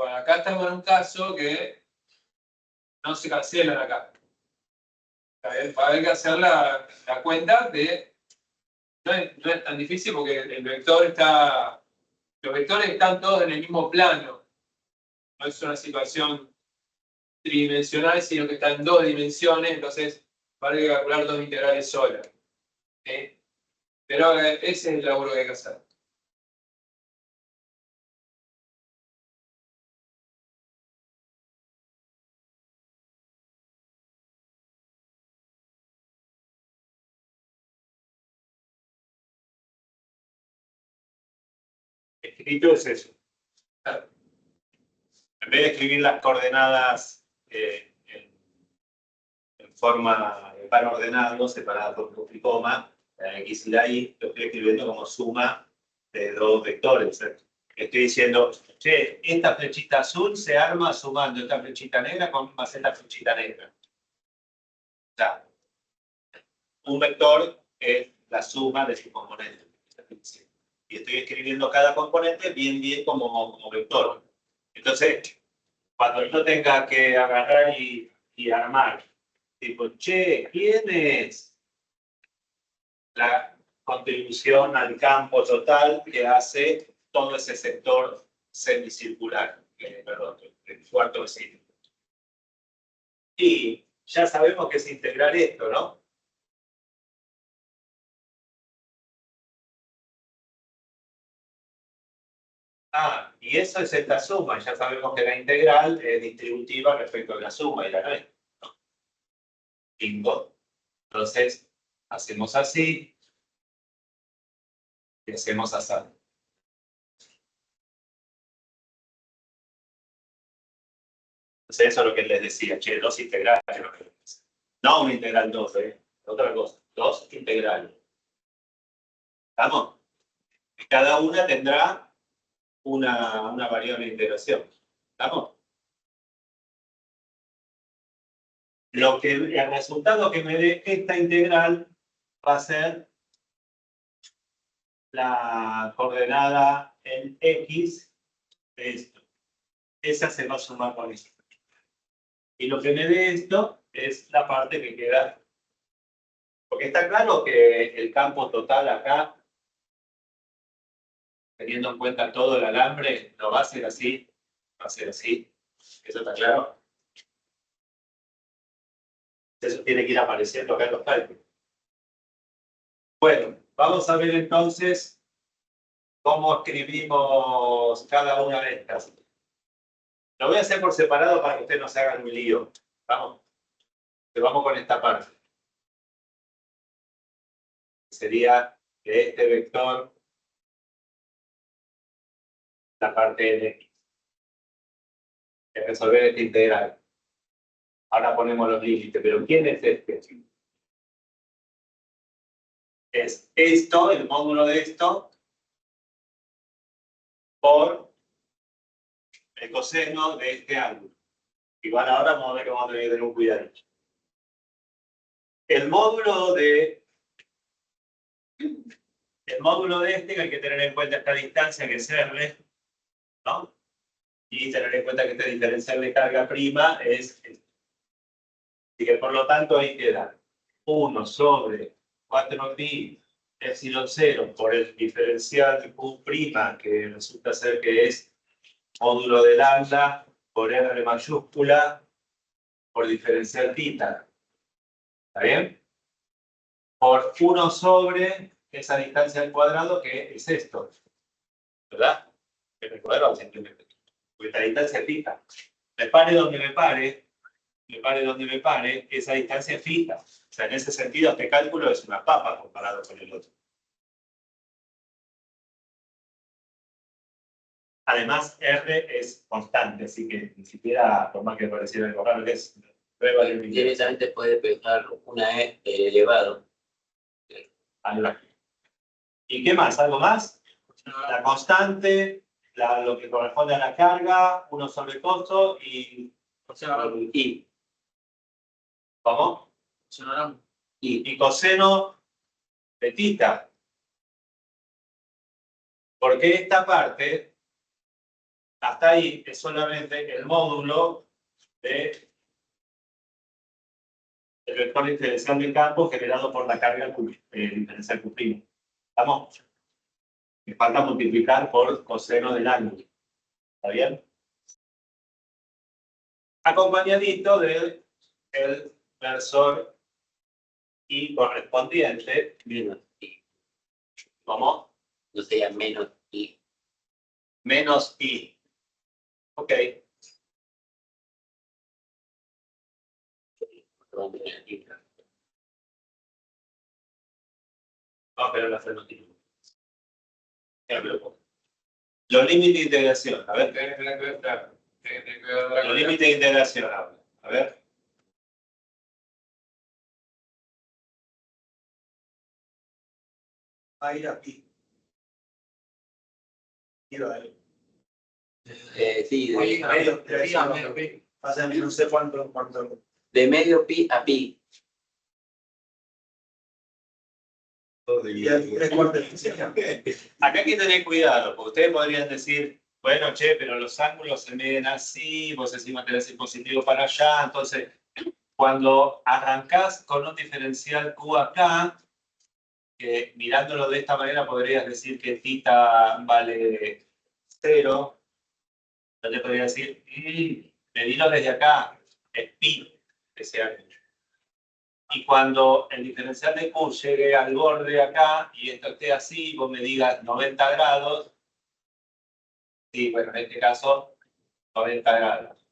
Bueno, acá estamos en un caso que no se cancelan acá. Va a haber que hacer la cuenta de... No es tan difícil porque el vector está... Los vectores están todos en el mismo plano. No es una situación tridimensional, sino que está en 2 dimensiones, entonces va a haber que calcular 2 integrales solas. ¿Sí? Pero ese es el laburo que hay que hacer. Escrito es eso. Claro. En vez de escribir las coordenadas en forma de par ordenado, separada por punto y coma, la X y la Y, lo estoy escribiendo como suma de 2 vectores. Estoy diciendo, che, esta flechita azul se arma sumando esta flechita negra con más esta flechita negra. O sea, un vector es la suma de sus componentes. Y estoy escribiendo cada componente bien como vector. Entonces, cuando yo tenga que agarrar y armar, tipo, che, ¿quién es la contribución al campo total que hace todo ese sector semicircular? Perdón, el cuarto vecino. Y ya sabemos que es integrar esto, ¿no? Ah, y eso es esta suma. Ya sabemos que la integral es distributiva respecto a la suma y la no es. Bingo. Entonces, hacemos así y hacemos así. Entonces, eso es lo que les decía, che, 2 integrales. No una integral 2, otra cosa, 2 integrales. ¿Estamos? Cada una tendrá una variable de integración. ¿Estamos? El resultado que me dé esta integral va a ser la coordenada en X de esto. Esa se va a sumar con esto. Y lo que me dé esto es la parte que queda. Porque está claro que el campo total acá, teniendo en cuenta todo el alambre, no va a ser así, va a ser así. ¿Eso está claro? Eso tiene que ir apareciendo acá en los cálculos. Bueno, vamos a ver entonces cómo escribimos cada una de estas. Lo voy a hacer por separado para que ustedes no se hagan un lío. Vamos. Vamos con esta parte. Sería de este vector la parte de X. Es resolver esta integral. Ahora ponemos los límites, pero ¿quién es este? Es esto, el módulo de esto, por el coseno de este ángulo. Igual ahora vamos a ver que vamos a tener que tener un cuidado. El módulo de este, que hay que tener en cuenta esta distancia que es R, ¿no? Y tener en cuenta que este diferencial de carga prima es este. Así que por lo tanto ahí queda 1 sobre 4pi epsilon 0 por el diferencial de Q', que resulta ser que es módulo de lambda por R mayúscula por diferencial θ. ¿Está bien? Por 1 sobre esa distancia al cuadrado que es esto. ¿Verdad? El cuadrado simplemente. Porque esta distancia es θ. Me pare donde me pare, esa distancia es fija. O sea, en ese sentido, este cálculo es una papa comparado con el otro. Además, R es constante, así que ni siquiera, por más que pareciera algo raro, es prueba de directamente puede pegar una E elevado. ¿Y qué más? ¿Algo más? La constante, lo que corresponde a la carga, 1 sobre costo y I. ¿Cómo? Y coseno de θ. Porque esta parte hasta ahí es solamente el módulo del vector diferencial de campo generado por la carga diferencial Q'. ¿Estamos? Me falta multiplicar por coseno del ángulo. ¿Está bien? Acompañadito del versor I correspondiente. Menos I. ¿Cómo? No sería menos I. Menos I. Ok. No, pero la frenotina. Los límites de integración. A ver. Los límites de integración. A ver. Ahí a pi. Quiero ahí. Sí, Pasa no sé cuánto. de medio pi a pi. Y el 3/4 de Acá hay que tener cuidado, porque ustedes podrían decir, bueno, che, pero los ángulos se miden así, vos encima tenés el positivo para allá, entonces, cuando arrancás con un diferencial Q acá, que mirándolo de esta manera podrías decir que θ vale 0, yo te podría decir, medilo desde acá, es pi ese ángulo. Y cuando el diferencial de Q llegue al borde acá y esto esté así, vos me digas 90 grados, sí, bueno, en este caso 90 grados.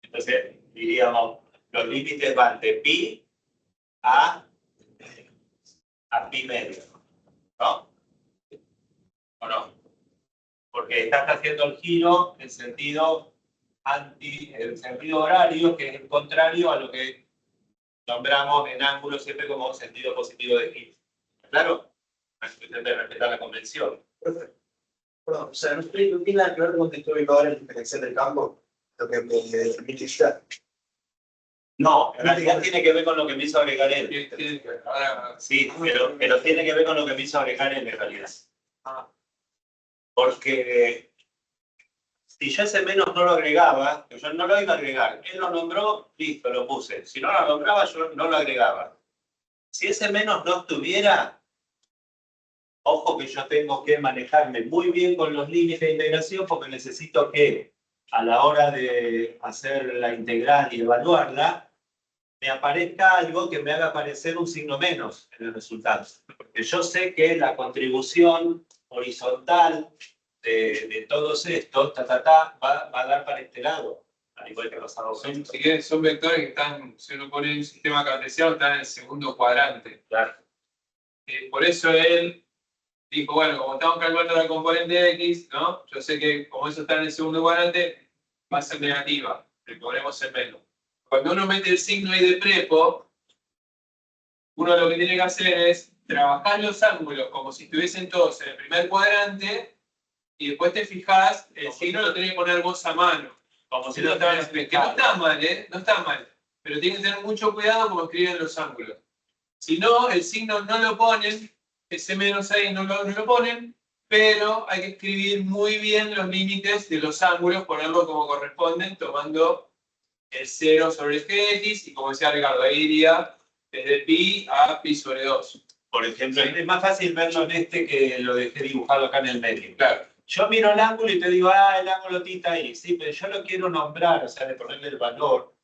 Entonces diríamos, los límites van de pi a pi medio, ¿no? ¿O no? Porque estás haciendo el giro en sentido el sentido horario, que es el contrario a lo que nombramos en ángulo siempre como sentido positivo de giro. ¿Claro? Hay que respetar la convención. Perfecto. Perdón, o sea, no tiene nada que ver con dónde estoy ubicado en la diferencial del campo, lo que me permite ya. No, en realidad tiene que ver con lo que me hizo agregar él. Sí, pero tiene que ver con lo que me hizo agregar él en realidad. Porque si yo ese menos no lo agregaba, yo no lo iba a agregar. Él lo nombró, listo, lo puse. Si no lo nombraba, yo no lo agregaba. Si ese menos no estuviera, ojo que yo tengo que manejarme muy bien con los límites de integración porque necesito que a la hora de hacer la integral y evaluarla, me aparezca algo que me haga aparecer un signo menos en el resultado. Porque yo sé que la contribución horizontal de todos estos, va a dar para este lado, al igual que los adolescentes. Si quieren, son vectores que están, si uno pone en un sistema cartesiano, están en el segundo cuadrante. Claro. Por eso él dijo, bueno, como estamos calculando la componente X, ¿no? Yo sé que como eso está en el segundo cuadrante, va a ser negativa. Le ponemos el menos. Cuando uno mete el signo ahí de prepo, uno lo que tiene que hacer es trabajar los ángulos como si estuviesen todos en el primer cuadrante y después te fijas, el signo lo tenés que poner vos a mano. Como si Que no no está mal, no está mal. Pero tienen que tener mucho cuidado como escriben los ángulos. Si no, el signo no lo ponen, ese menos ahí no lo ponen, pero hay que escribir muy bien los límites de los ángulos, ponerlo como corresponden, tomando el 0 sobre el gx, y como decía Ricardo, ahí iría desde pi a pi sobre 2. Por ejemplo, es más fácil verlo en este que lo dejé dibujado acá en el medio. Claro. Yo miro el ángulo y te digo, el ángulo θ ahí. Sí, pero yo lo quiero nombrar, o sea, de ponerle el valor.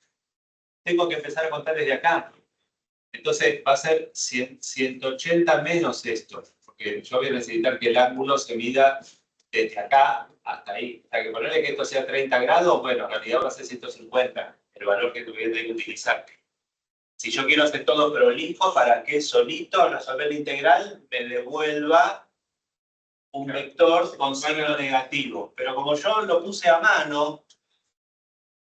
Tengo que empezar a contar desde acá. Entonces va a ser 180 menos esto. Porque yo voy a necesitar que el ángulo se mida desde acá hasta ahí. O sea, que ponerle que esto sea 30 grados, bueno, en realidad va a ser 150, el valor que tuviera que utilizar. Si yo quiero hacer todo prolijo para que solito al resolver la integral me devuelva un vector con signo negativo. Pero como yo lo puse a mano,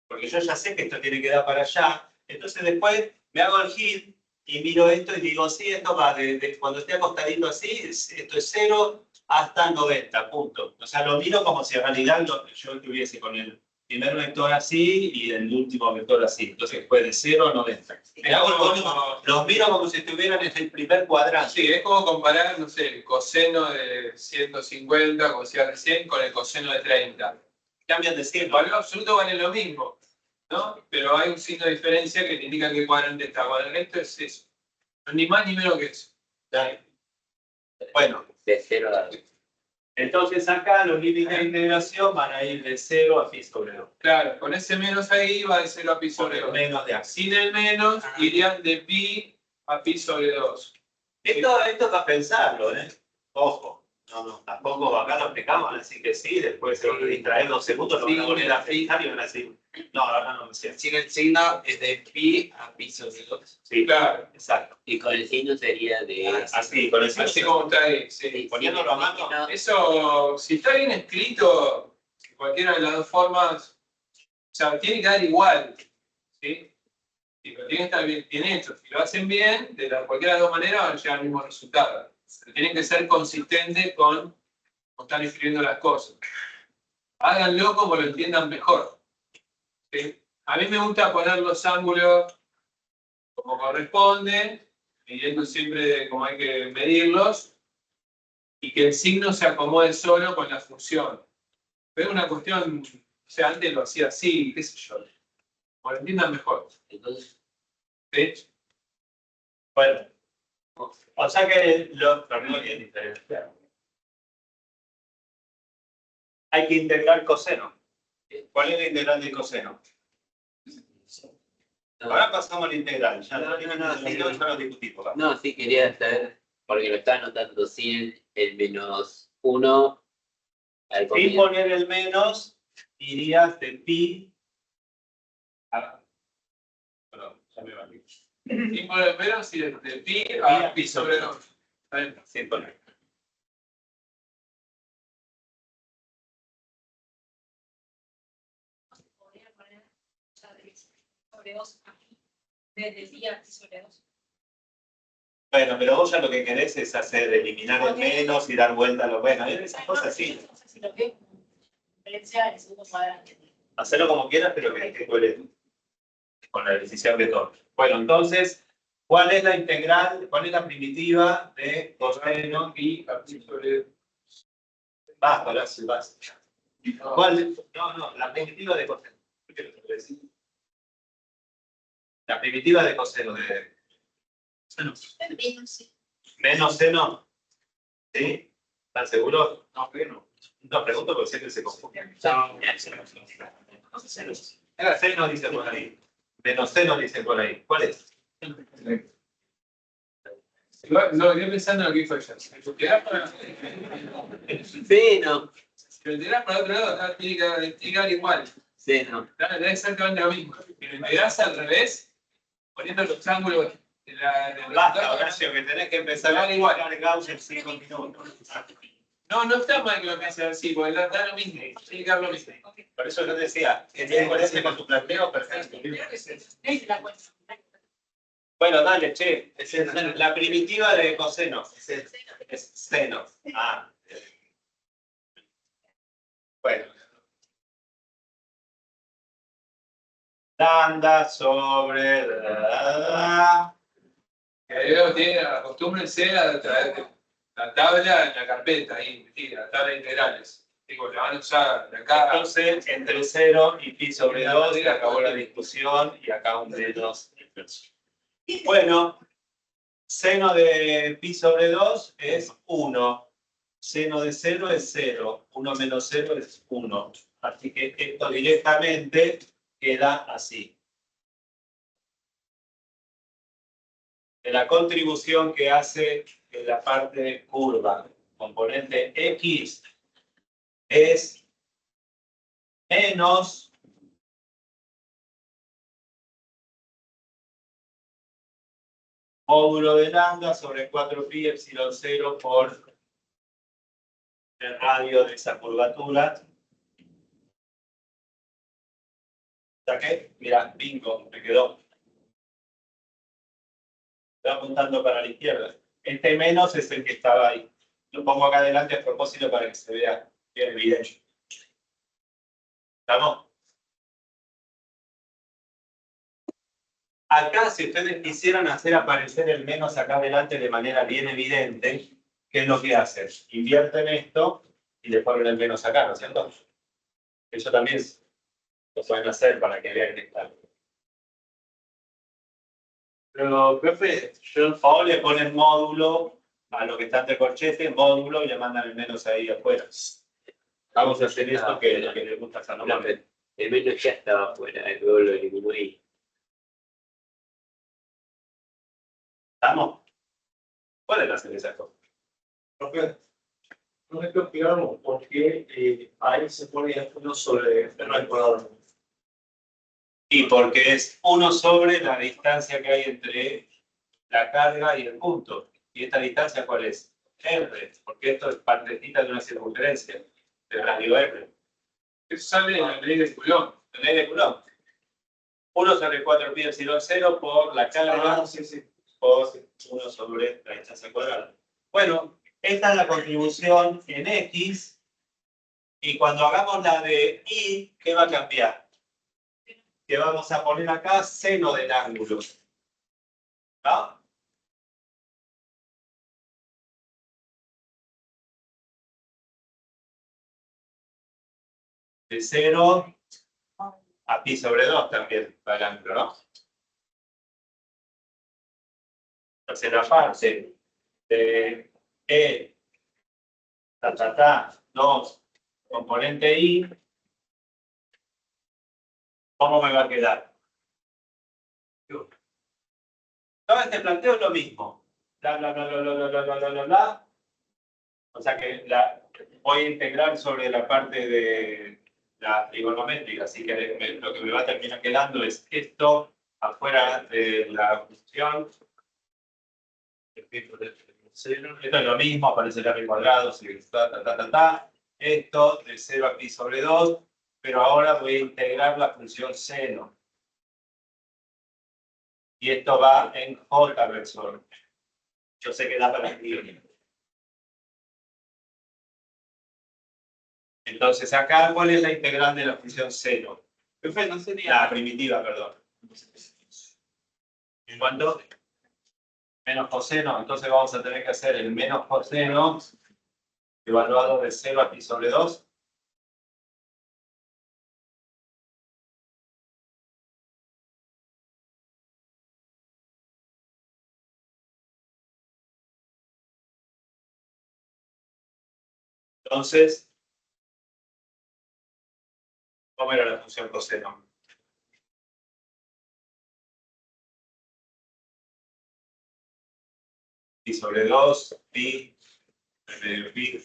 porque yo ya sé que esto tiene que dar para allá, entonces después me hago el hit y miro esto y digo, sí, esto va de cuando esté acostadito así, esto es 0 hasta 90, punto. O sea, lo miro como si en realidad yo estuviese con el primer vector así y el último vector así. Entonces después de 0 a 90. Los miro como si estuvieran en el primer cuadrante. Sí, es como comparar, no sé, el coseno de 150, como decía recién, con el coseno de 30. Cambian de El signo. valor absoluto vale lo mismo, ¿no? Pero hay un signo de diferencia que te indica que el cuadrante está. Cuadrante esto es eso. No, ni más ni menos que eso. Bueno, De 0 a entonces acá los límites de integración van a ir de 0 a pi sobre 2. Claro, con ese menos ahí va de 0 a pi sobre 2. Menos de así. Sin el menos irían de pi a pi sobre 2. Esto para pensarlo, ¿eh? Ojo. No, tampoco acá lo explicamos, van a decir que sí, después se van a distraer 2 segundos, lo van a volver a pensar y van a decir, no, ahora no me sé. Sin el signo es de pi a pi sobre 2. Sí, Claro, exacto. Y con el signo sería de. Así, con el signo. así como está ahí. Sí. Poniéndolo a mano. No, Eso, si está bien escrito, de cualquiera de las dos formas, o sea, tiene que dar igual. ¿Sí? Sí, pero tiene que estar bien hecho. Si lo hacen bien, cualquiera de las dos maneras van a llegar al mismo resultado. Tienen que ser consistentes con cómo están escribiendo las cosas. Háganlo como lo entiendan mejor. ¿Sí? A mí me gusta poner los ángulos como corresponde, midiendo siempre como hay que medirlos, y que el signo se acomode solo con la función. Pero es una cuestión, o sea, antes lo hacía así, qué sé yo. Como lo entiendan mejor. entonces, ¿Sí? Bueno, o sea que lo bien diferente. Hay que integrar coseno. ¿Cuál es la integral del coseno? Ahora pasamos al integral. Ya lo discutimos. no, sí quería saber, porque lo está anotando sin el menos 1 al Sin comienzo. poner el menos, irías de pi a... Perdón, ya me va. Y por el menos y de pi a pi sobre 2. ¿Está bien? Sin poner. Podría poner ya de sobre 2 aquí, desde pi a pi sobre 2. Bueno, pero vos ya lo que querés es hacer, eliminar el menos y dar vuelta a lo bueno. Esas cosas sí. No sé si lo veo como diferencial en segundo cuadrante. Hacerlo como quieras, pero que esté coherente con la decisión de todos. Bueno, entonces, ¿cuál es la integral? ¿Cuál es la primitiva de coseno? Pi a pi sobre 2. Basta, basta. ¿Cuál? No, la primitiva de coseno. La primitiva de coseno de menos seno. ¿Sí? ¿Están seguros? No, pero no. No, pregunto porque siempre se confunde. Era seno dice por ahí. Menos seno dice por ahí. ¿Cuál es? No, yo pensando en lo que dijo ella. Si lo tirás para Seno, si lo tirás para otro lado, acá tiene que integrar igual. seno. Da exactamente lo mismo. Si lo integrás al revés, poniendo los ángulos de la Basta, Horacio, que tenés que empezar a igualar Gauss en 5 minutos. No, está mal que lo pienses así, porque da lo mismo. Tiene que dar lo mismo. Por eso yo te decía, que tiene coherencia con tu planteo, perfecto. Es la cuenta. Bueno, dale, che. La primitiva de coseno. Es seno. Ah. Bueno. Lambda sobre... Acostúmbrense a traer la tabla en la carpeta, ahí, la tabla de integrales. Digo, la van a usar de acá. Entonces, entre 0 y pi sobre 2, se acabó la discusión y acá un menos. Bueno, seno de pi sobre 2 es 1. Seno de 0 es 0. 1 menos 0 es 1. Así que esto directamente queda así. De la contribución que hace en la parte curva, componente X, es menos módulo de lambda sobre 4pi epsilon 0 por el radio de esa curvatura. ¿Saqué? Mirá, bingo, me quedó. Estoy apuntando para la izquierda. Este menos es el que estaba ahí. Lo pongo acá adelante a propósito para que se vea bien evidente. ¿Estamos? Acá, si ustedes quisieran hacer aparecer el menos acá adelante de manera bien evidente, ¿qué es lo que hacen? Invierten esto y le ponen el menos acá, ¿no es cierto? Eso también lo pueden hacer para que vean que está. Pero, profe, yo O le ponen módulo a lo que está entre corchete, módulo, y le mandan el menos ahí afuera. Vamos a hacer esto que le gusta a No, Salomón. pero el menos ya estaba fuera, luego lo eliminó y ¿Estamos? Pueden hacer esa cosa. profe, no me explicaron por qué ahí se pone uno sobre el cuadrado. Y porque es 1 sobre la distancia que hay entre la carga y el punto. ¿Y esta distancia cuál es? R, porque esto es partecita de una circunferencia, de radio R. Eso sale de la ley de Coulomb. La ley de Coulomb. 1 sobre 4 pi epsilon 0 por la carga, Sí. por 1 sobre la distancia cuadrada. Bueno, esta es la contribución en X, y cuando hagamos la de Y, ¿qué va a cambiar? Que vamos a poner acá seno del ángulo. ¿No? De 0 a pi sobre 2 también va el ángulo, ¿no? Entonces la parte de E, 2, componente I, ¿cómo me va a quedar? Todo este planteo es lo mismo. Bla, bla, bla, bla, bla, bla, bla, bla, bla, bla. O sea que voy a integrar sobre la parte de la trigonométrica, así que lo que me va a terminar quedando es esto afuera de la función. Esto es lo mismo, aparece el r cuadrado, esto de 0 a pi sobre 2, pero ahora voy a integrar la función seno. Y esto va en J versor. Yo sé que da para escribir. Entonces acá, ¿cuál es la integral de la función seno? Profe, no sería. La primitiva, perdón. ¿En cuánto? Menos coseno. Entonces vamos a tener que hacer el menos coseno evaluado de 0 a pi sobre 2. Entonces, ¿cómo era la función coseno? Pi sobre 2, pi, medio pi.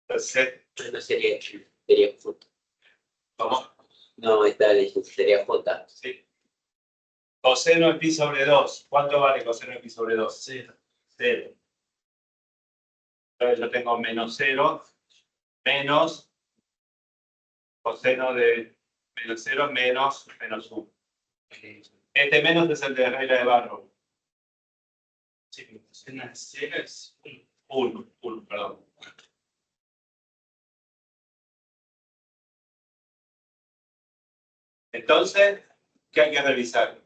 Entonces, no sería J. ¿cómo? No, está leyendo, sería J. Sí. Coseno de pi sobre 2. ¿Cuánto vale coseno de pi sobre 2? 0. 0. Entonces yo tengo menos 0, menos coseno de menos 0, menos 1. Este menos es el de regla de Barrow. Sí, es 1, perdón. Entonces, ¿qué hay que revisar?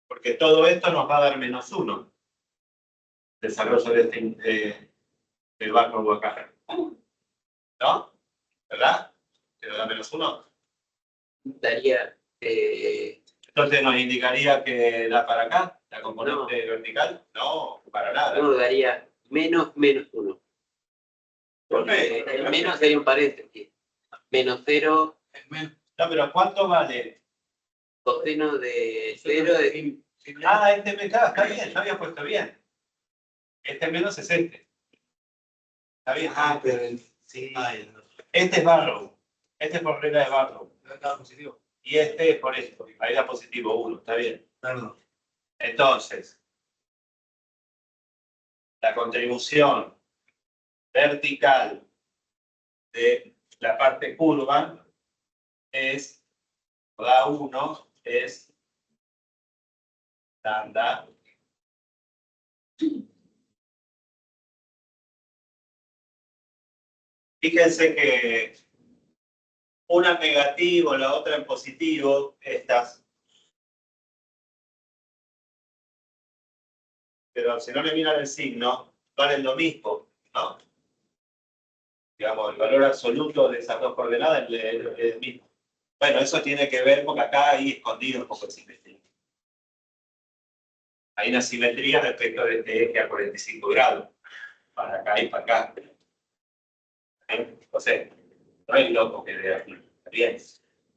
Porque todo esto nos va a dar menos 1. Desarrollo de del Barrow acá. ¿No? ¿Verdad? ¿Te da menos 1? Daría. Entonces nos indicaría que da para acá, la componente vertical. No, para nada. No, daría menos 1. Porque el menos sería un paréntesis. Menos 0, No, pero ¿cuánto vale? coseno de 0 de. Ah, este me está bien, yo había puesto bien. Este menos es este. Está bien. Ah, pero sí. Este es Barrow. Este es por regla de Barrow. Está positivo. Y este es por esto. Ahí da positivo 1, está bien. Perdón. Entonces, la contribución vertical de la parte curva es, da 1, es lambda. Fíjense que una en negativo, la otra en positivo, estas. pero si no le miran el signo, valen lo mismo, ¿no? Digamos, el valor absoluto de esas dos coordenadas es el mismo. Bueno, eso tiene que ver porque acá hay escondido un poco de simetría. Hay una simetría respecto de este eje a 45 grados. Para acá y para acá. O sea, no hay loco que vea aquí. ¿Está bien?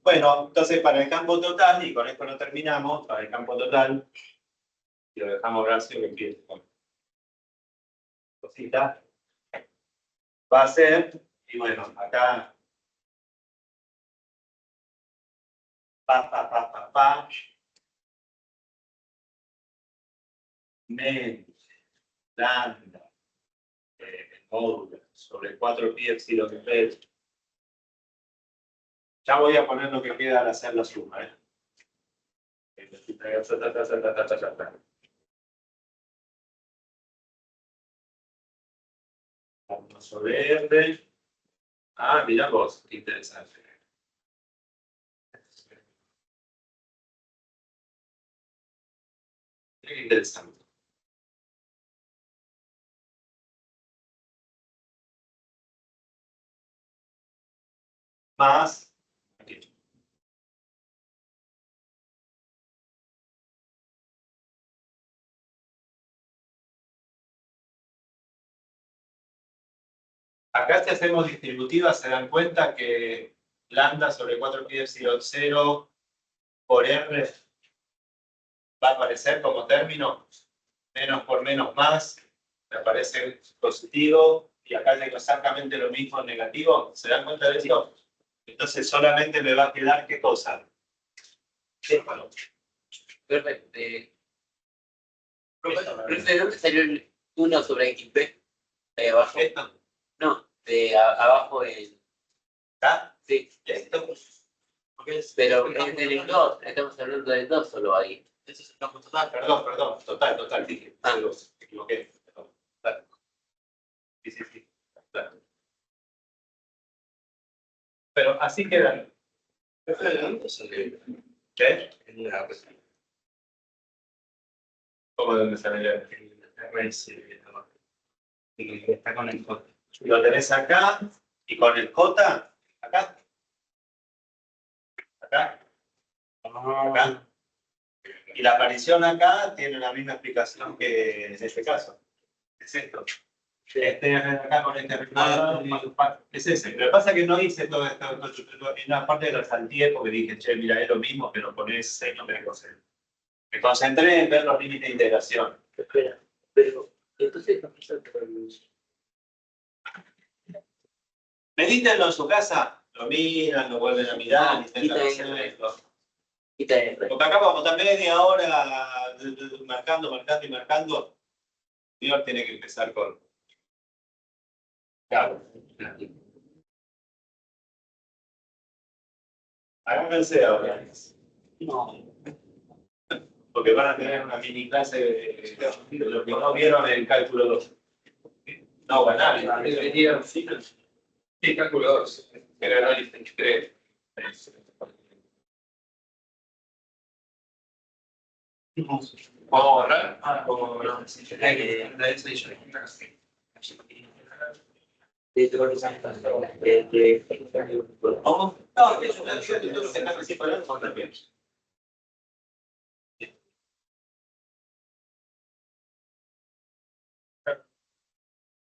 Bueno, entonces para el campo total, y con esto no terminamos, para el campo total, y lo dejamos Horacio que empiece con cosita, va a ser, y bueno, acá, menos, lambda, módulo, sobre 4pi epsilon p. Ya voy a poner lo que queda al hacer la suma, ¿eh? Vamos a ver. Ah, mira vos, qué interesante. Qué interesante. Más. Aquí. Acá si hacemos distributivas se dan cuenta que lambda sobre 4pi epsilon 0 por r va a aparecer como término menos por menos más, me aparece positivo y acá tengo exactamente lo mismo negativo. ¿Se dan cuenta de esto? Entonces solamente me va a quedar ¿qué cosa? Déjalo. Perfecto. Profe, ¿de dónde salió el 1 sobre XP? Ahí abajo. ¿Esto? No, de abajo el. ¿Está? Sí. ¿Esto? Pero es del 2, estamos hablando del 2 solo ahí. Ese es el campo total. Perdón, total, dije. Me equivoqué. Total. Sí. Total. Pero así quedan. ¿Qué? ¿Cómo de dónde sale Está con el J. Lo tenés acá y con el J, acá. Acá. Y la aparición acá tiene la misma explicación que en este caso. Es esto. Este acá con este recuadro es ese. Lo que pasa es que no hice todo esto. En una parte lo salteé porque dije, che, mira, es lo mismo, pero ponés no me concentré. Me concentré en ver los límites de integración. Espera, pero entonces no pasa por Medítenlo en su casa, lo miran, lo vuelven a mirar, intentan hacerlo. quita R. Porque acá vamos a estar media hora marcando. Dios tiene que empezar con. Claro. Háganse ahora. No. Porque van a tener una mini clase de lo que no vieron en el cálculo 2. No, ganar. Sí, cálculo 2. Era análisis 23. Vamos a borrar. ¿Cómo? No, eso lo que están recibiendo son también.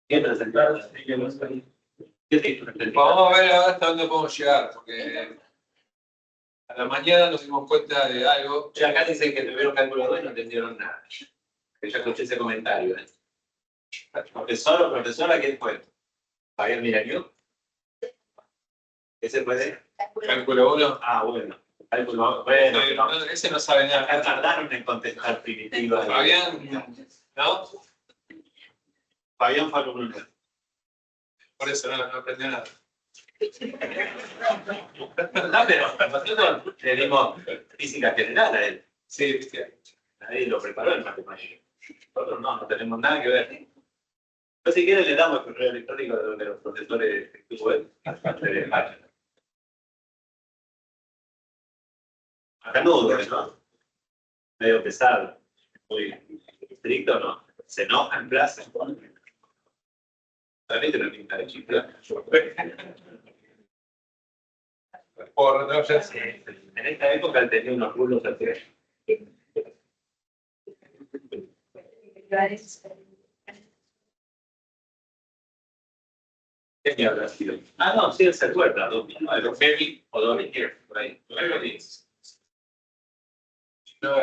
¿Qué presentar? Vamos a ver hasta dónde podemos llegar, porque a la mañana nos dimos cuenta de algo. Ya acá dicen que tuvieron cálculo 2 y no entendieron nada. Que yo escuché ese comentario. Profesor o profesora, ¿quién fue? Fabián Miraño. ¿Ese puede? Cálculo 1. Ah, bueno. Cálculo, bueno. No, ese no sabe nada. Acá tardaron en contestar primitiva. Fabián, ¿no? Fabián fue alumno. Por eso no aprendió nada. No, pero nosotros le dimos física general a él. Sí, viste. Nadie lo preparó en matemáticas. Nosotros no tenemos nada que ver. Pero si quieren le damos el correo electrónico de los profesores que estuvo él. Acá no, ¿no? Medio pesado. Muy estricto, ¿no? Se enoja en clase. También te lo pinta de chifla. Por no ya sé. En esta época él tenía unos rulos así. ¿Qué año habrá sido? Ah, no, sí, él se acuerda. 2009, 2000 o 2010, por ahí. 2010. No,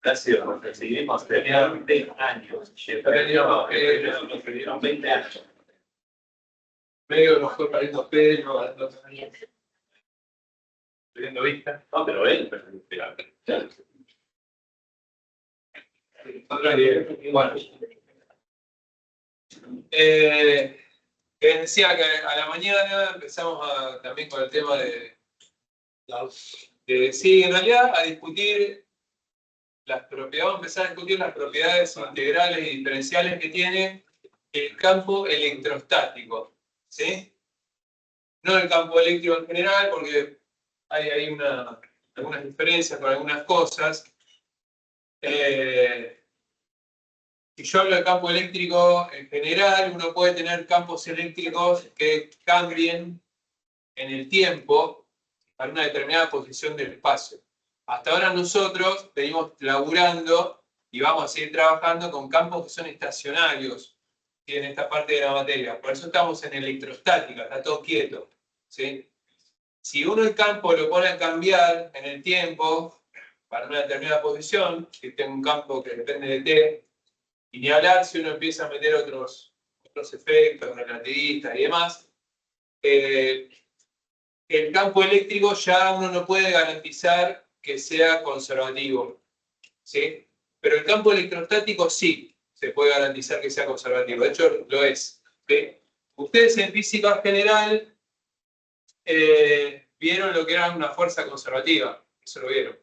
Gracias, recibimos 20 años. Nos 20 años. medio nos fue pariendo pelo, perdiendo vista. No, pero él. Bueno. Decía que a la mañana empezamos también con el tema de sí, en realidad a discutir las propiedades, vamos a empezar a discutir las propiedades integrales y diferenciales que tiene el campo electrostático, ¿sí? No el campo eléctrico en general, porque hay algunas diferencias con algunas cosas. Si yo hablo de campo eléctrico en general, uno puede tener campos eléctricos que cambien en el tiempo para una determinada posición del espacio. Hasta ahora nosotros venimos laburando y vamos a seguir trabajando con campos que son estacionarios, ¿sí? En esta parte de la materia. Por eso estamos en electrostática, está todo quieto, ¿sí? Si uno el campo lo pone a cambiar en el tiempo para una determinada posición, si tengo un campo que depende de T, y ni hablar si uno empieza a meter otros efectos relativistas y demás, el campo eléctrico ya uno no puede garantizar que sea conservativo, ¿sí? Pero el campo electrostático sí se puede garantizar que sea conservativo, de hecho lo es, ¿sí? Ustedes en física general vieron lo que era una fuerza conservativa, eso lo vieron,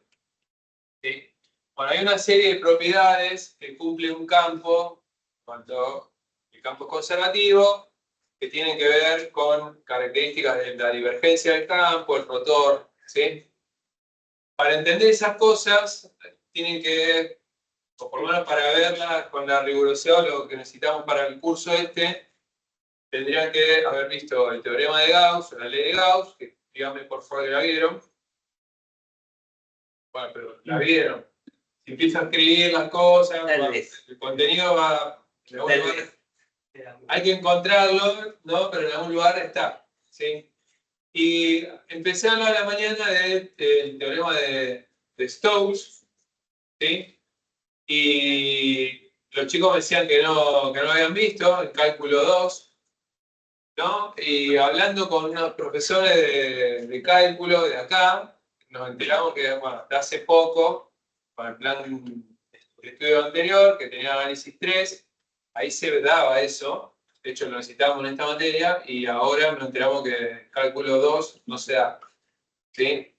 ¿sí? Bueno, hay una serie de propiedades que cumple un campo, cuando el campo es conservativo, que tienen que ver con características de la divergencia del campo, el rotor, ¿sí? Para entender esas cosas, tienen que, o por lo menos para verlas con la rigurosidad, lo que necesitamos para el curso tendrían que haber visto el teorema de Gauss, la ley de Gauss, que díganme por favor que la vieron. Bueno, pero la vieron. Si empiezo a escribir las cosas, el contenido va... en algún lugar, hay que encontrarlo, ¿no? Pero en algún lugar está, ¿sí? Y empecé a hablar a la mañana del teorema de Stokes, ¿sí? Y los chicos me decían que no lo habían visto, el cálculo 2, ¿no? Y hablando con unos profesores de cálculo de acá, nos enteramos que, bueno, hasta hace poco, con el plan de estudio anterior, que tenía análisis 3, ahí se daba eso. De hecho, lo necesitábamos en esta materia y ahora nos enteramos que cálculo 2 no se da, ¿sí?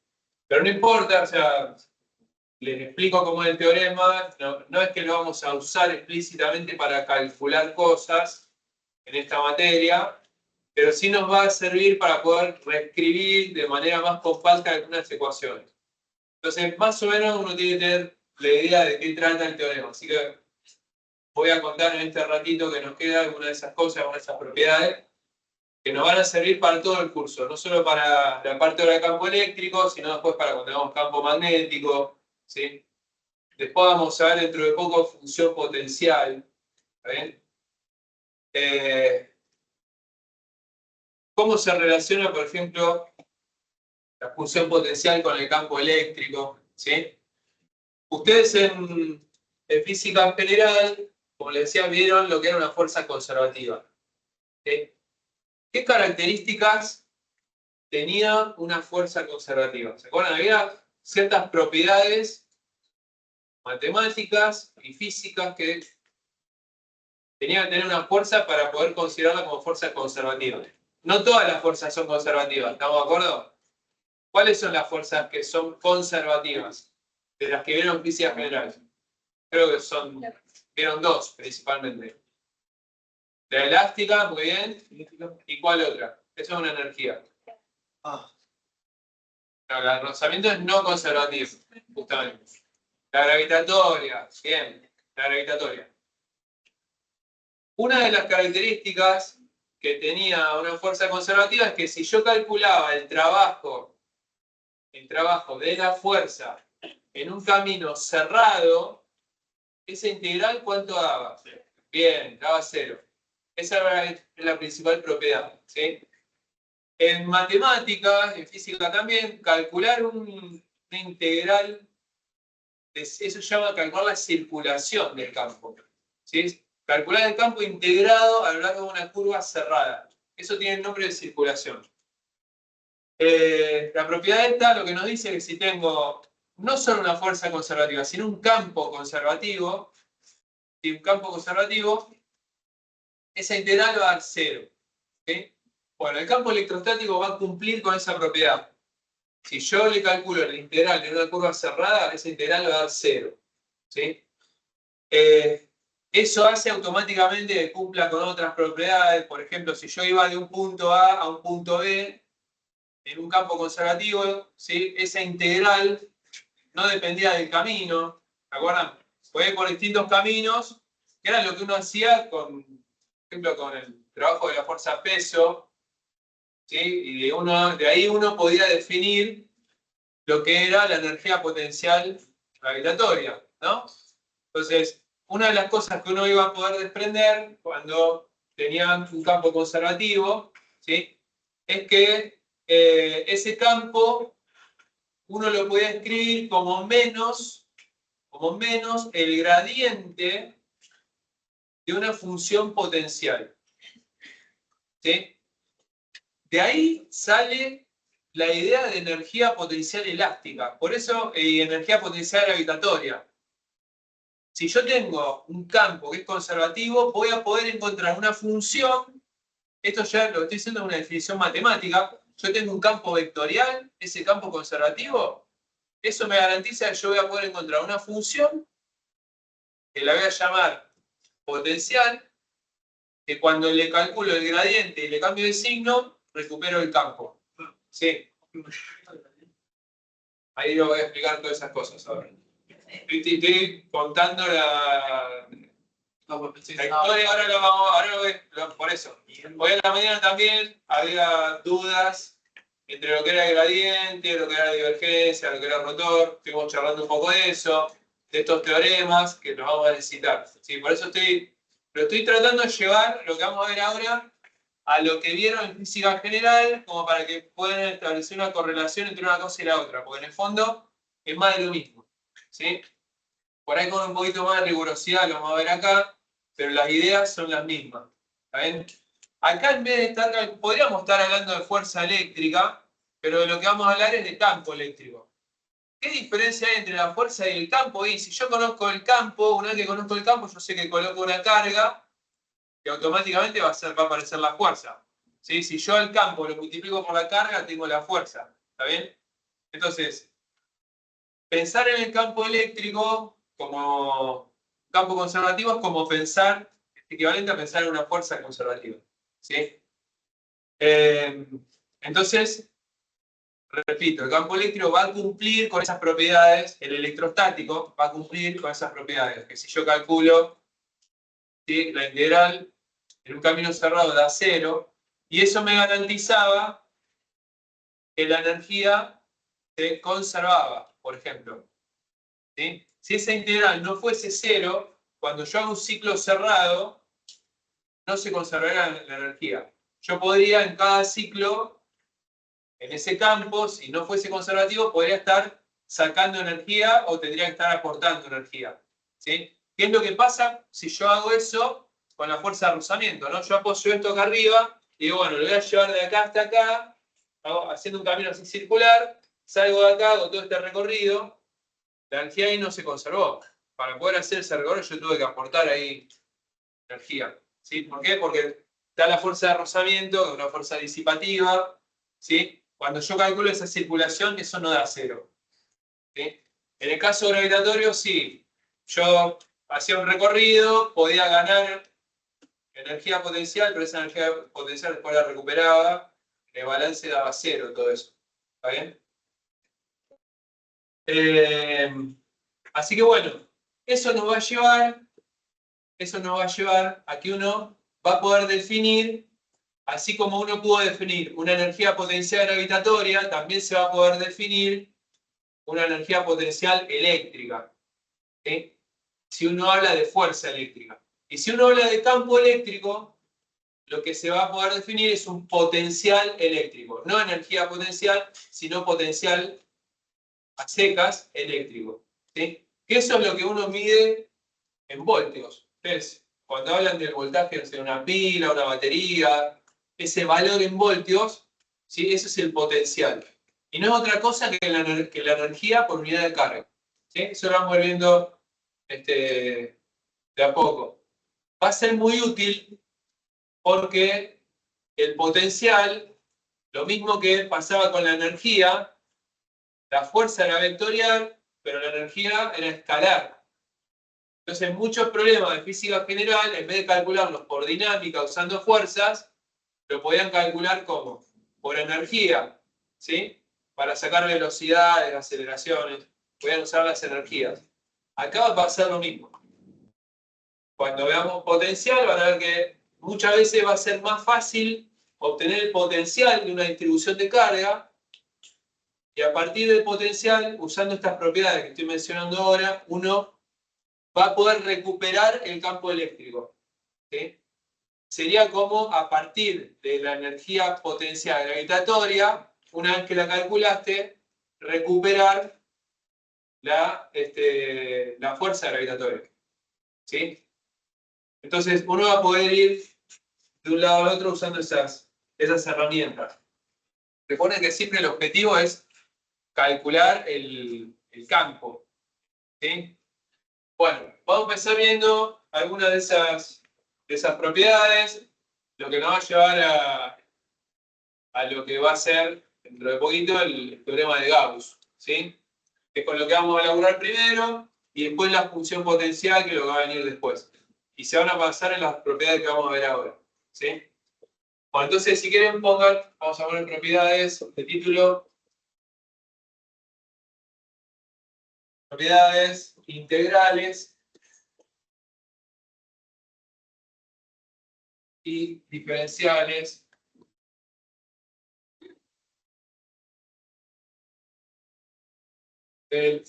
Pero no importa, o sea, les explico cómo es el teorema, no es que lo vamos a usar explícitamente para calcular cosas en esta materia, pero sí nos va a servir para poder reescribir de manera más compacta algunas ecuaciones. Entonces, más o menos uno tiene que tener la idea de qué trata el teorema. Así que voy a contar en este ratito que nos queda algunas de esas cosas, algunas de esas propiedades, que nos van a servir para todo el curso, no solo para la parte del campo eléctrico, sino después para cuando tengamos campo magnético, ¿sí? Después vamos a ver dentro de poco función potencial, ¿está bien? ¿Cómo se relaciona, por ejemplo, la función potencial con el campo eléctrico? ¿Sí? Ustedes en física general, como les decía, vieron lo que era una fuerza conservativa. ¿Sí? ¿Qué características tenía una fuerza conservativa? ¿Se acuerdan? Había ciertas propiedades matemáticas y físicas que tenían que tener una fuerza para poder considerarla como fuerza conservativa. No todas las fuerzas son conservativas, ¿estamos de acuerdo? ¿Cuáles son las fuerzas que son conservativas? De las que vieron física general. Creo que vieron dos principalmente. La elástica, muy bien. ¿Y cuál otra? Esa es una energía. No, el rozamiento es no conservativo, justamente. La gravitatoria, bien, la gravitatoria. Una de las características que tenía una fuerza conservativa es que si yo calculaba el trabajo de la fuerza en un camino cerrado, esa integral, ¿cuánto daba? Bien, daba 0. Esa es la principal propiedad, ¿sí? En matemáticas, en física también, calcular una integral, eso se llama calcular la circulación del campo, ¿sí? Calcular el campo integrado a lo largo de una curva cerrada. Eso tiene el nombre de circulación. La propiedad esta lo que nos dice es que si tengo no solo una fuerza conservativa, sino un campo conservativo, y un campo conservativo, esa integral va a dar 0. ¿Sí? Bueno, el campo electrostático va a cumplir con esa propiedad. Si yo le calculo la integral en una curva cerrada, esa integral va a dar 0. ¿Sí? Eso hace automáticamente que cumpla con otras propiedades. Por ejemplo, si yo iba de un punto A a un punto B, en un campo conservativo, ¿sí? Esa integral no dependía del camino. ¿Se acuerdan? Fue por distintos caminos, que era lo que uno hacía con, por ejemplo, con el trabajo de la fuerza peso, ¿sí? Y de ahí uno podía definir lo que era la energía potencial gravitatoria, ¿no? Entonces, una de las cosas que uno iba a poder desprender cuando tenían un campo conservativo, ¿sí? Es que ese campo uno lo podía escribir como menos el gradiente de una función potencial. ¿Sí? De ahí sale la idea de energía potencial elástica. Por eso, energía potencial gravitatoria. Si yo tengo un campo que es conservativo, voy a poder encontrar una función. Esto ya lo estoy diciendo en una definición matemática. Yo tengo un campo vectorial, ese campo conservativo. Eso me garantiza que yo voy a poder encontrar una función que la voy a llamar potencial, que cuando le calculo el gradiente y le cambio de signo, recupero el campo. ¿Sí? Ahí lo voy a explicar todas esas cosas ahora. Estoy contando la historia, ahora lo voy, por eso. Hoy en la mañana también había dudas entre lo que era el gradiente, lo que era la divergencia, lo que era el rotor. Estuvimos charlando un poco de eso, de estos teoremas que los vamos a necesitar. ¿Sí? Por eso estoy tratando de llevar lo que vamos a ver ahora a lo que vieron en física general, como para que puedan establecer una correlación entre una cosa y la otra, porque en el fondo es más de lo mismo. ¿Sí? Por ahí con un poquito más de rigurosidad lo vamos a ver acá, pero las ideas son las mismas. ¿Está bien? Acá en vez de estar, podríamos estar hablando de fuerza eléctrica, pero de lo que vamos a hablar es de campo eléctrico. ¿Qué diferencia hay entre la fuerza y el campo? Y si yo conozco el campo, una vez que conozco el campo, yo sé que coloco una carga y automáticamente va a aparecer la fuerza. ¿Sí? Si yo al campo lo multiplico por la carga, tengo la fuerza. ¿Está bien? Entonces, pensar en el campo eléctrico como campo conservativo es como pensar, equivalente a pensar en una fuerza conservativa. ¿Sí? Entonces, repito, el campo eléctrico va a cumplir con esas propiedades, el electrostático va a cumplir con esas propiedades, que si yo calculo, ¿sí?, la integral en un camino cerrado da 0, y eso me garantizaba que la energía se conservaba, por ejemplo. ¿Sí? Si esa integral no fuese 0, cuando yo hago un ciclo cerrado, no se conservaría la energía. Yo podría en cada ciclo, en ese campo, si no fuese conservativo, podría estar sacando energía o tendría que estar aportando energía. ¿Sí? ¿Qué es lo que pasa si yo hago eso con la fuerza de rozamiento? ¿No? Yo apoyo esto acá arriba y digo, bueno, lo voy a llevar de acá hasta acá, haciendo un camino así circular, salgo de acá, hago todo este recorrido, la energía ahí no se conservó. Para poder hacer ese recorrido yo tuve que aportar ahí energía. ¿Sí? ¿Por qué? Porque está la fuerza de rozamiento, que es una fuerza disipativa. ¿Sí? Cuando yo calculo esa circulación, eso no da 0. ¿Sí? En el caso gravitatorio, sí. Yo hacía un recorrido, podía ganar energía potencial, pero esa energía potencial después la recuperaba. El balance daba 0, todo eso. ¿Está bien? Así que bueno, eso nos va a llevar a que uno va a poder definir, así como uno pudo definir una energía potencial gravitatoria, también se va a poder definir una energía potencial eléctrica. ¿Sí? Si uno habla de fuerza eléctrica. Y si uno habla de campo eléctrico, lo que se va a poder definir es un potencial eléctrico. No energía potencial, sino potencial a secas eléctrico. ¿Sí? Que eso es lo que uno mide en voltios. Entonces, cuando hablan del voltaje de una pila, una batería, ese valor en voltios, ¿sí? Ese es el potencial. Y no es otra cosa que la energía por unidad de carga. ¿Sí? Eso lo vamos viendo de a poco. Va a ser muy útil porque el potencial, lo mismo que pasaba con la energía, la fuerza era vectorial, pero la energía era escalar. Entonces, muchos problemas de física general, en vez de calcularlos por dinámica usando fuerzas, lo podían calcular como por energía, ¿sí? Para sacar velocidades, aceleraciones, podían usar las energías. Acá va a pasar lo mismo. Cuando veamos potencial, van a ver que muchas veces va a ser más fácil obtener el potencial de una distribución de carga, y a partir del potencial, usando estas propiedades que estoy mencionando ahora, uno va a poder recuperar el campo eléctrico. ¿Sí? Sería como a partir de la energía potencial gravitatoria, una vez que la calculaste, recuperar la fuerza gravitatoria. ¿Sí? Entonces, uno va a poder ir de un lado al otro usando esas herramientas. Recuerden que siempre el objetivo es calcular el campo. ¿Sí? Bueno, vamos a empezar viendo algunas de esas propiedades, lo que nos va a llevar a lo que va a ser, dentro de poquito, el teorema de Gauss. ¿Sí? Que es con lo que vamos a elaborar primero, y después la función potencial, que es lo que va a venir después. Y se van a basar en las propiedades que vamos a ver ahora. ¿Sí? Bueno, entonces, si quieren, vamos a poner propiedades de título. Propiedades integrales y diferenciales del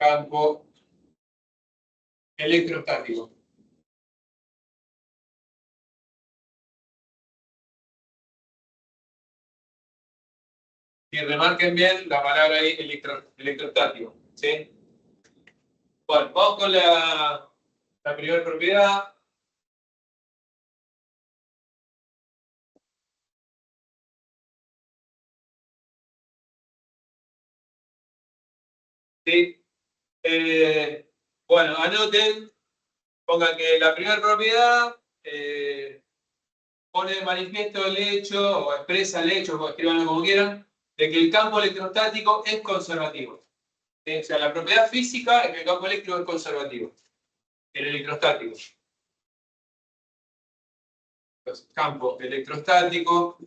campo electrostático. Y remarquen bien la palabra ahí, electrostático. ¿Sí? Bueno, vamos con la primera propiedad. ¿Sí? Bueno, anoten, pongan que la primera propiedad pone de manifiesto el hecho, o expresa el hecho, o escribanlo como quieran, de que el campo electrostático es conservativo. ¿Sí? O sea, la propiedad física es que el campo eléctrico es conservativo. El electrostático. Entonces, campo electrostático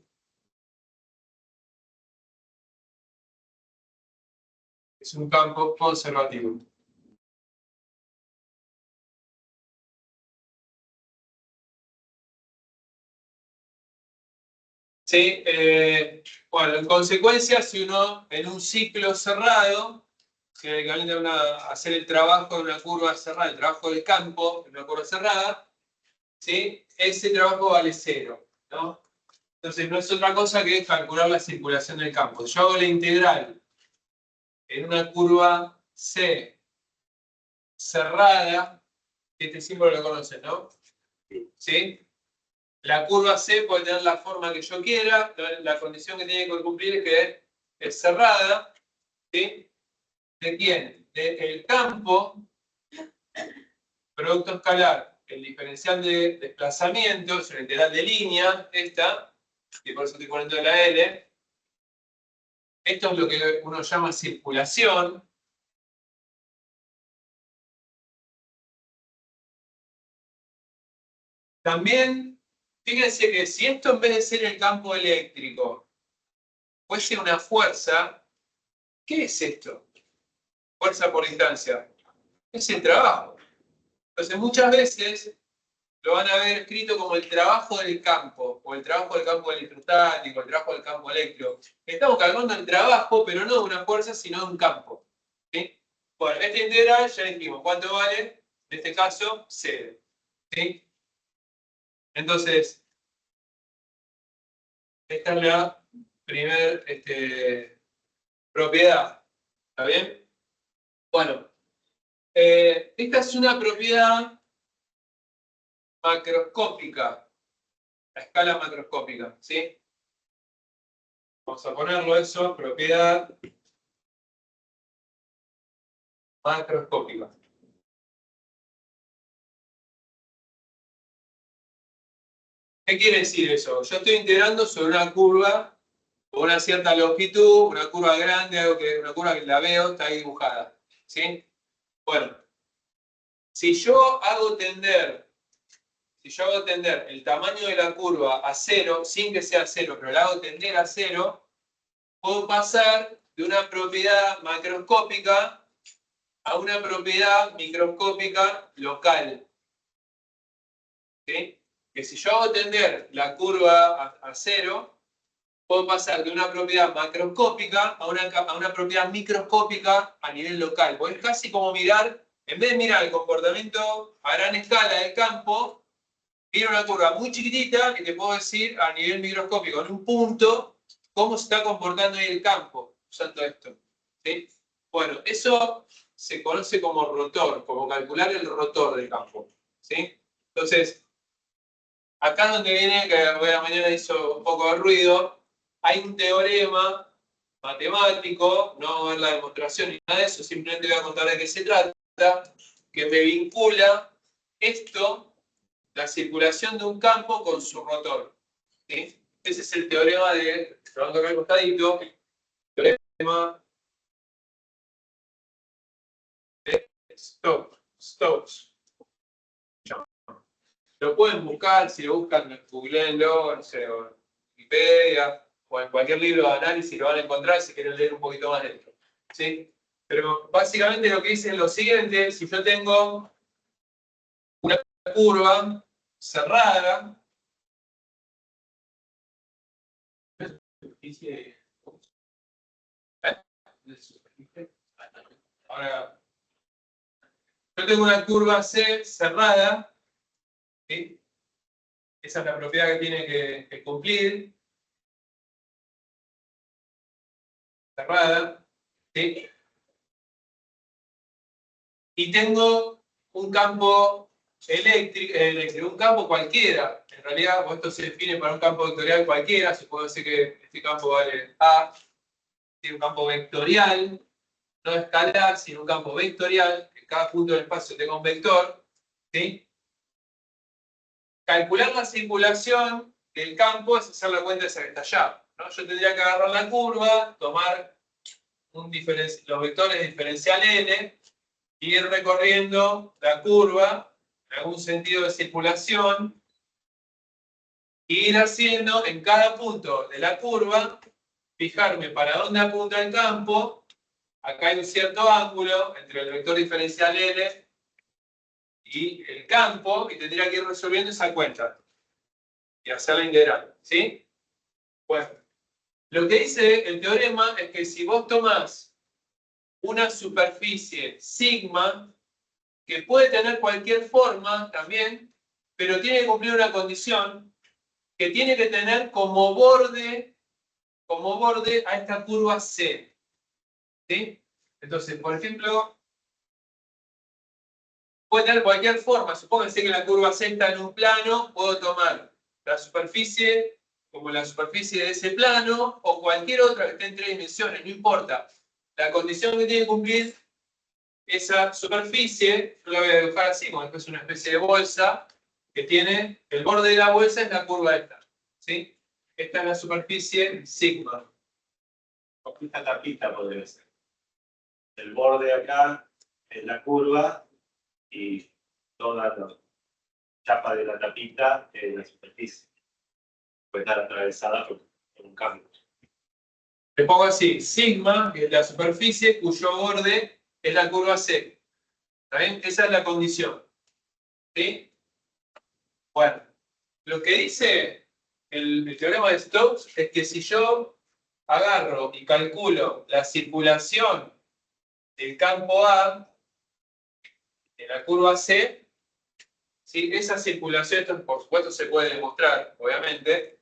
es un campo conservativo. ¿Sí? Bueno, en consecuencia, si uno en un ciclo cerrado, si el equivalente a hacer el trabajo de una curva cerrada, el trabajo del campo en una curva cerrada, ¿sí? Ese trabajo vale 0. ¿No? Entonces no es otra cosa que calcular la circulación del campo. Yo hago la integral en una curva C cerrada, este símbolo lo conocen, ¿no? ¿Sí? La curva C puede tener la forma que yo quiera, la condición que tiene que cumplir es que es cerrada. ¿Sí? ¿De quién? Del campo, producto escalar, el diferencial de desplazamiento, es una integral de línea, esta, y por eso estoy poniendo la L. Esto es lo que uno llama circulación. También, fíjense que si esto en vez de ser el campo eléctrico fuese una fuerza, ¿qué es esto? fuerza por distancia? Es el trabajo. Entonces, muchas veces lo van a ver escrito como el trabajo del campo, o el trabajo del campo electrostático, el trabajo del campo eléctrico. Estamos calculando el trabajo, pero no de una fuerza, sino de un campo. ¿Sí? Bueno, esta integral ya dijimos, ¿cuánto vale? En este caso, 0. ¿Sí? Entonces, esta es la primera propiedad. ¿Está bien? Bueno, esta es una propiedad macroscópica, a escala macroscópica, ¿sí? Vamos a ponerlo eso, propiedad macroscópica. ¿Qué quiere decir eso? Yo estoy integrando sobre una curva con una cierta longitud, una curva grande, una curva que la veo, está ahí dibujada, ¿sí? Bueno, si yo hago tender el tamaño de la curva a 0, sin que sea 0, pero la hago tender a 0, puedo pasar de una propiedad macroscópica a una propiedad microscópica local. ¿Sí? Que si yo hago tender la curva a 0, puedo pasar de una propiedad macroscópica a una propiedad microscópica a nivel local. Porque es casi como mirar, en vez de mirar el comportamiento a gran escala del campo, miro una curva muy chiquitita y te puedo decir a nivel microscópico, en un punto, cómo se está comportando ahí el campo, usando esto. ¿Sí? Bueno, eso se conoce como rotor, como calcular el rotor del campo. ¿Sí? Entonces, acá donde viene, que hoy a la mañana hizo un poco de ruido, hay un teorema matemático, no vamos a ver la demostración ni nada de eso, simplemente voy a contar de qué se trata, que me vincula esto, la circulación de un campo con su rotor. ¿Sí? Ese es el teorema de, lo vamos a tocar al costadito, teorema de Stokes. Lo pueden buscar, si lo buscan, googleenlo, no sé, o en Wikipedia, o en cualquier libro de análisis lo van a encontrar si quieren leer un poquito más dentro. ¿Sí? Pero básicamente lo que dice es lo siguiente: si yo tengo una curva cerrada, ahora, yo tengo una curva C cerrada, ¿sí? Esa es la propiedad que tiene que cumplir. Cerrada, ¿sí? Y tengo un campo eléctrico, un campo cualquiera. En realidad, esto se define para un campo vectorial cualquiera. Se puede decir que este campo vale A, tiene un campo vectorial, no escalar, sino un campo vectorial, que cada punto del espacio tenga un vector. ¿Sí? Calcular la circulación del campo es hacer la cuenta esa que está allá, ¿no? Yo tendría que agarrar la curva, tomar los vectores diferencial n, y ir recorriendo la curva en algún sentido de circulación, y ir haciendo en cada punto de la curva, fijarme para dónde apunta el campo. Acá hay un cierto ángulo entre el vector diferencial n y el campo, y tendría que ir resolviendo esa cuenta y hacer la integral. ¿Sí? Bueno, lo que dice el teorema es que si vos tomás una superficie sigma, que puede tener cualquier forma también, pero tiene que cumplir una condición, que tiene que tener como borde a esta curva C. ¿Sí? Entonces, por ejemplo, puede tener cualquier forma. Supónganse que la curva C está en un plano, puedo tomar la superficie como la superficie de ese plano, o cualquier otra que esté en 3 dimensiones, no importa. La condición que tiene que cumplir esa superficie, yo la voy a dibujar así, como es una especie de bolsa, que tiene, el borde de la bolsa es la curva esta. ¿Sí? Esta es la superficie sigma. Esta tapita podría ser. El borde acá es la curva y toda la chapa de la tapita es la superficie. Puede estar atravesada por un campo. Le pongo así, sigma, que es la superficie cuyo borde es la curva C. ¿Está bien? Esa es la condición. ¿Sí? Bueno, lo que dice el teorema de Stokes es que si yo agarro y calculo la circulación del campo A de la curva C, ¿sí? Esa circulación, esto por supuesto se puede demostrar, obviamente,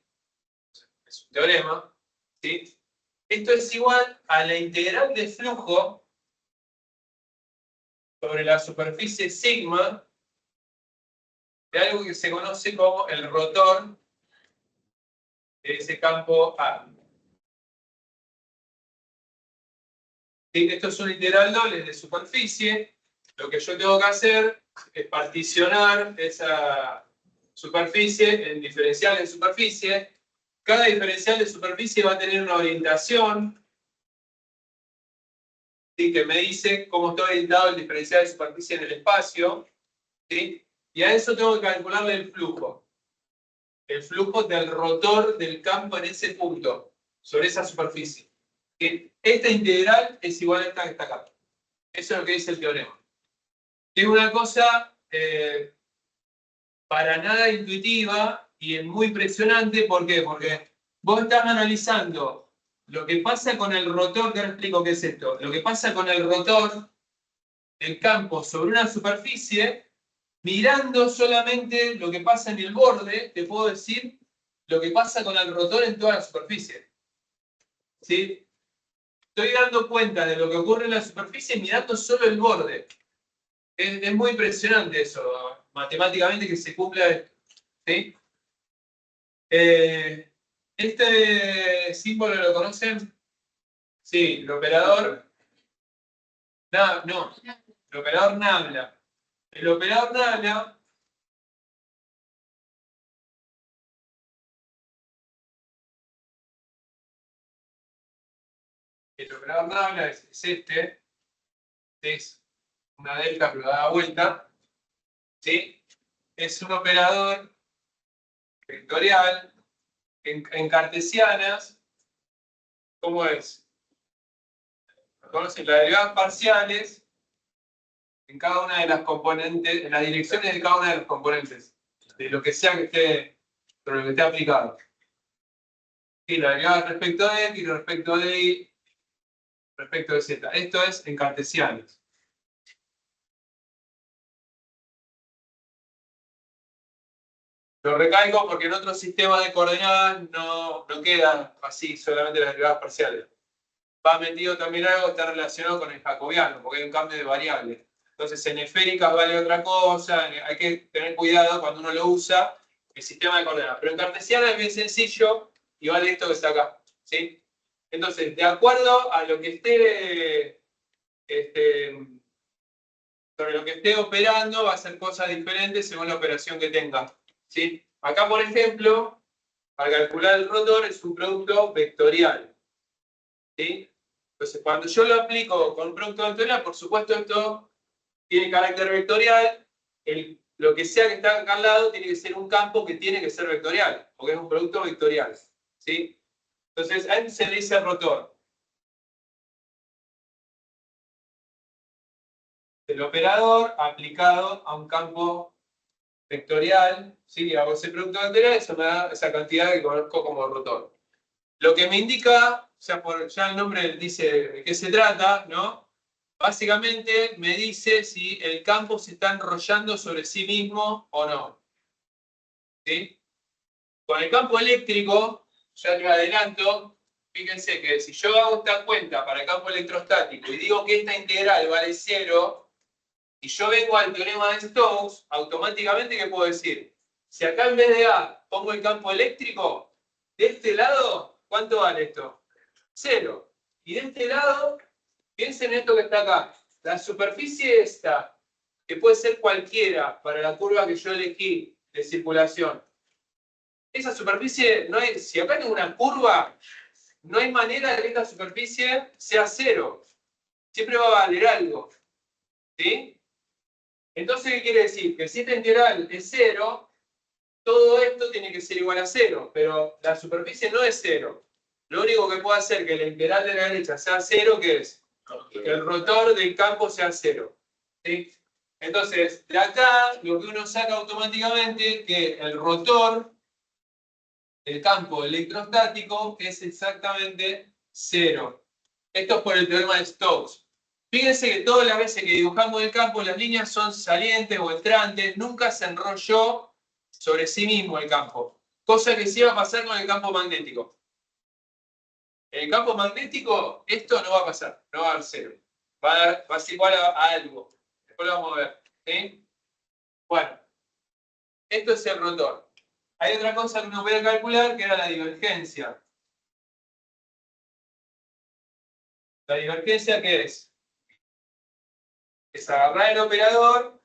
es un teorema, ¿sí? Esto es igual a la integral de flujo sobre la superficie sigma de algo que se conoce como el rotor de ese campo A. ¿Sí? Esto es una integral doble de superficie. Lo que yo tengo que hacer es particionar esa superficie en diferenciales de superficie. Cada diferencial de superficie va a tener una orientación, ¿sí? Que me dice cómo está orientado el diferencial de superficie en el espacio, ¿sí? Y a eso tengo que calcularle el flujo. El flujo del rotor del campo en ese punto, sobre esa superficie. ¿Sí? Esta integral es igual a esta que está acá. Eso es lo que dice el teorema. Es una cosa para nada intuitiva y muy impresionante. ¿Por qué? Porque vos estás analizando lo que pasa con el rotor, que ahora explico qué es esto, lo que pasa con el rotor del campo sobre una superficie, mirando solamente lo que pasa en el borde, te puedo decir lo que pasa con el rotor en toda la superficie. ¿Sí? Estoy dando cuenta de lo que ocurre en la superficie mirando solo el borde. Es muy impresionante eso, matemáticamente, que se cumpla esto. ¿Sí? Este símbolo lo conocen. Sí, el operador. No, el operador nabla. El operador nabla es este. Es una delta pero da vuelta. ¿Sí? Es un operador vectorial en cartesianas. ¿Cómo es? Conocen las derivadas parciales en cada una de las componentes, en las direcciones de cada una de las componentes, de lo que sea que esté, sobre lo que esté aplicado. Y la derivada respecto de X, respecto de Y, respecto de Z. Esto es en cartesianas. Lo recalco porque en otros sistemas de coordenadas no quedan así solamente las derivadas parciales. Va metido también algo que está relacionado con el jacobiano, porque hay un cambio de variable. Entonces en esféricas vale otra cosa, hay que tener cuidado cuando uno lo usa, el sistema de coordenadas. Pero en cartesiana es bien sencillo y vale esto que está acá. ¿Sí? Entonces, de acuerdo a lo que sobre lo que esté operando, va a hacer cosas diferentes según la operación que tenga. ¿Sí? Acá, por ejemplo, para calcular el rotor es un producto vectorial. ¿Sí? Entonces, cuando yo lo aplico con un producto vectorial, por supuesto esto tiene carácter vectorial. Lo que sea que está acá al lado tiene que ser un campo que tiene que ser vectorial, porque es un producto vectorial. ¿Sí? Entonces, a eso se le dice rotor. El operador aplicado a un campo vectorial, ¿sí? Hago ese producto vectorial, eso me da esa cantidad que conozco como rotor. Lo que me indica, o sea, ya el nombre dice de qué se trata, ¿no? Básicamente me dice si el campo se está enrollando sobre sí mismo o no. ¿Sí? Con el campo eléctrico, ya les adelanto, fíjense que si yo hago esta cuenta para el campo electrostático y digo que esta integral vale 0, y yo vengo al teorema de Stokes, automáticamente, ¿qué puedo decir? Si acá en vez de A pongo el campo eléctrico, de este lado, ¿cuánto vale esto? 0. Y de este lado, piensen en esto que está acá. La superficie esta, que puede ser cualquiera para la curva que yo elegí de circulación. Esa superficie, no hay, si acá tengo una curva, no hay manera de que esta superficie sea 0. Siempre va a valer algo. ¿Sí? Entonces, ¿qué quiere decir? Que si esta integral es 0, todo esto tiene que ser igual a 0, pero la superficie no es 0. Lo único que puede hacer que la integral de la derecha sea 0, ¿qué es? que el rotor del campo sea 0. ¿Sí? Entonces, de acá lo que uno saca automáticamente es que el rotor del campo electrostático es exactamente 0. Esto es por el teorema de Stokes. Fíjense que todas las veces que dibujamos el campo, las líneas son salientes o entrantes, nunca se enrolló sobre sí mismo el campo. Cosa que sí va a pasar con el campo magnético. En el campo magnético, esto no va a pasar, no va a dar 0. Va a ser igual a algo. Después lo vamos a ver. ¿Sí? Bueno, esto es el rotor. Hay otra cosa que uno puede calcular, que era la divergencia. ¿La divergencia qué es? Es agarrar el operador,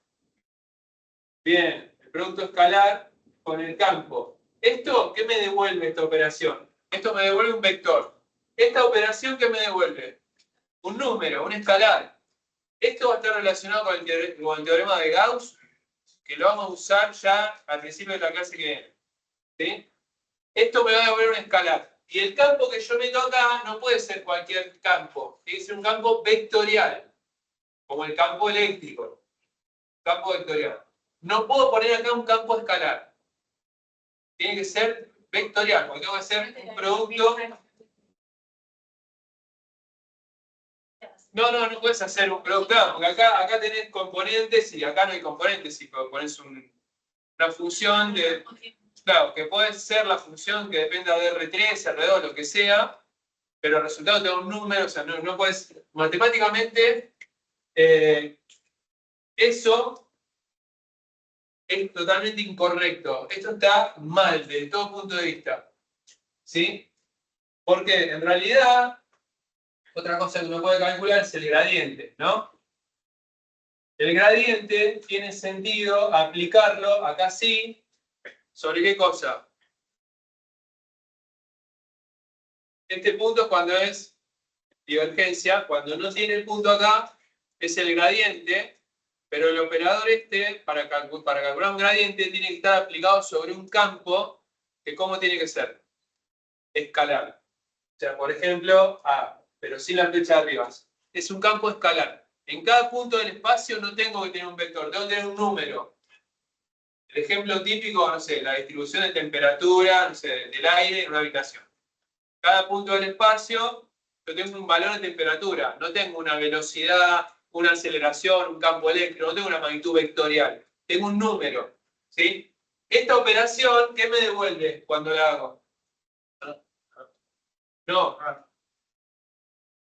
bien, el producto escalar con el campo. ¿Esto qué me devuelve esta operación? Esto me devuelve un vector. ¿Esta operación qué me devuelve? Un número, un escalar. Esto va a estar relacionado con el teorema de Gauss, que lo vamos a usar ya al principio de la clase que viene. ¿Sí? Esto me va a devolver un escalar. Y el campo que yo meto acá no puede ser cualquier campo. Tiene que ser un campo vectorial, como el campo eléctrico. Campo vectorial. No puedo poner acá un campo escalar. Tiene que ser vectorial, porque tengo que hacer un producto. No puedes hacer un producto, claro, porque acá tenés componentes y acá no hay componentes. Si pones una función de. Claro, que puede ser la función que dependa de R3, R2, lo que sea, pero el resultado te da un número, o sea, no puedes. Matemáticamente, eso es totalmente incorrecto. Esto está mal desde todo punto de vista. ¿Sí? Porque en realidad, otra cosa que uno puede calcular es el gradiente, ¿no? El gradiente tiene sentido aplicarlo, acá sí, ¿sobre qué cosa? Este punto es cuando es divergencia, cuando no tiene el punto acá, es el gradiente, pero el operador para calcular un gradiente, tiene que estar aplicado sobre un campo que ¿cómo tiene que ser? Escalar. O sea, por ejemplo, A, pero sin la flecha de arriba. Es un campo escalar. En cada punto del espacio no tengo que tener un vector, tengo que tener un número. El ejemplo típico, no sé, la distribución de temperatura, no sé, del aire en una habitación. Cada punto del espacio, yo tengo un valor de temperatura, no tengo una velocidad, una aceleración, un campo eléctrico, no tengo una magnitud vectorial, tengo un número, ¿sí? Esta operación, ¿qué me devuelve cuando la hago? No.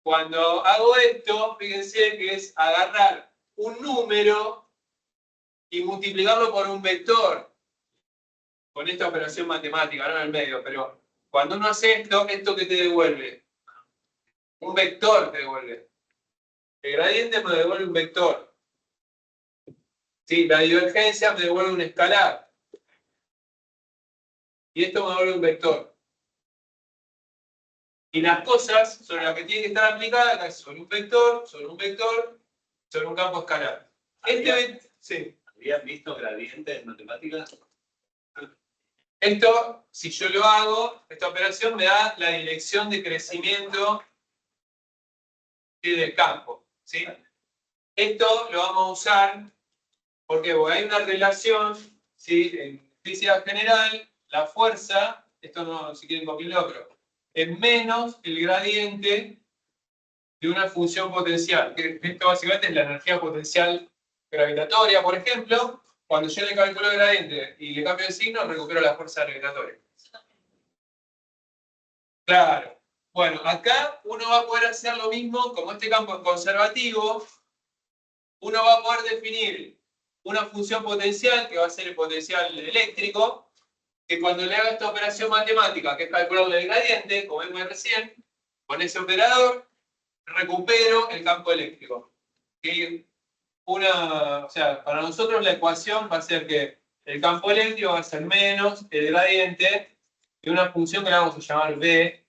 Cuando hago esto, fíjense que es agarrar un número y multiplicarlo por un vector, con esta operación matemática, no en el medio, pero cuando uno hace esto, ¿esto qué te devuelve? Un vector te devuelve. El gradiente me devuelve un vector. ¿Sí? La divergencia me devuelve un escalar. Y esto me devuelve un vector. Y las cosas sobre las que tienen que estar aplicadas es sobre un vector, sobre un campo escalar. Sí. ¿Habían visto gradientes en matemáticas? Esto, si yo lo hago, esta operación me da la dirección de crecimiento del campo. ¿Sí? Esto lo vamos a usar porque hay una relación, ¿sí? En física general, la fuerza, esto no, si quieren copiarlo, pero es menos el gradiente de una función potencial. Esto básicamente es la energía potencial gravitatoria, por ejemplo. Cuando yo le calculo el gradiente y le cambio de signo, recupero la fuerza gravitatoria. Claro. Bueno, acá uno va a poder hacer lo mismo, como este campo es conservativo, uno va a poder definir una función potencial, que va a ser el potencial eléctrico, que cuando le haga esta operación matemática, que es calcularle el gradiente, como vimos recién, con ese operador, recupero el campo eléctrico. O sea, para nosotros la ecuación va a ser que el campo eléctrico va a ser menos el gradiente de una función que la vamos a llamar B,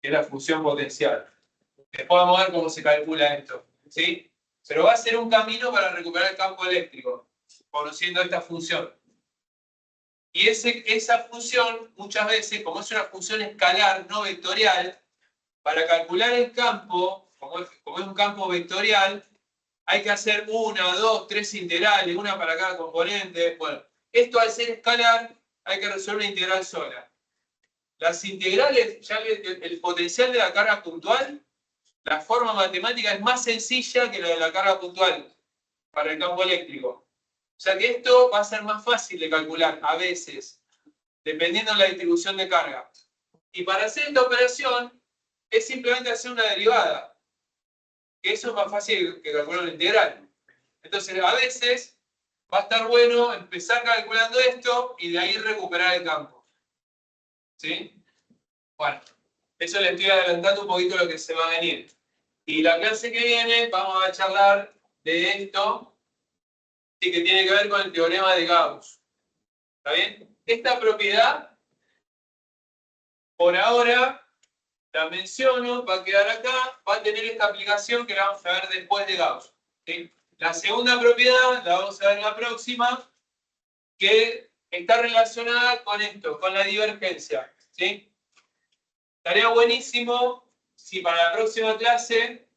que es la función potencial. Después vamos a ver cómo se calcula esto, ¿sí? Pero va a ser un camino para recuperar el campo eléctrico, conociendo esta función. Y esa función, muchas veces, como es una función escalar, no vectorial, para calcular el campo, como es un campo vectorial, hay que hacer 1, 2, 3 integrales, una para cada componente. Bueno, esto al ser escalar, hay que resolver una integral sola. Las integrales, ya el potencial de la carga puntual, la forma matemática es más sencilla que la de la carga puntual para el campo eléctrico. O sea que esto va a ser más fácil de calcular a veces, dependiendo de la distribución de carga. Y para hacer esta operación, es simplemente hacer una derivada. Que eso es más fácil que calcular una integral. Entonces, a veces va a estar bueno empezar calculando esto y de ahí recuperar el campo. ¿Sí? Bueno, eso le estoy adelantando un poquito lo que se va a venir. Y la clase que viene vamos a charlar de esto, y que tiene que ver con el teorema de Gauss. ¿Está bien? Esta propiedad, por ahora, la menciono, va a quedar acá, va a tener esta aplicación que la vamos a ver después de Gauss. ¿Sí? La segunda propiedad, la vamos a ver en la próxima, que está relacionada con esto, con la divergencia. ¿Sí? Estaría buenísimo si para la próxima clase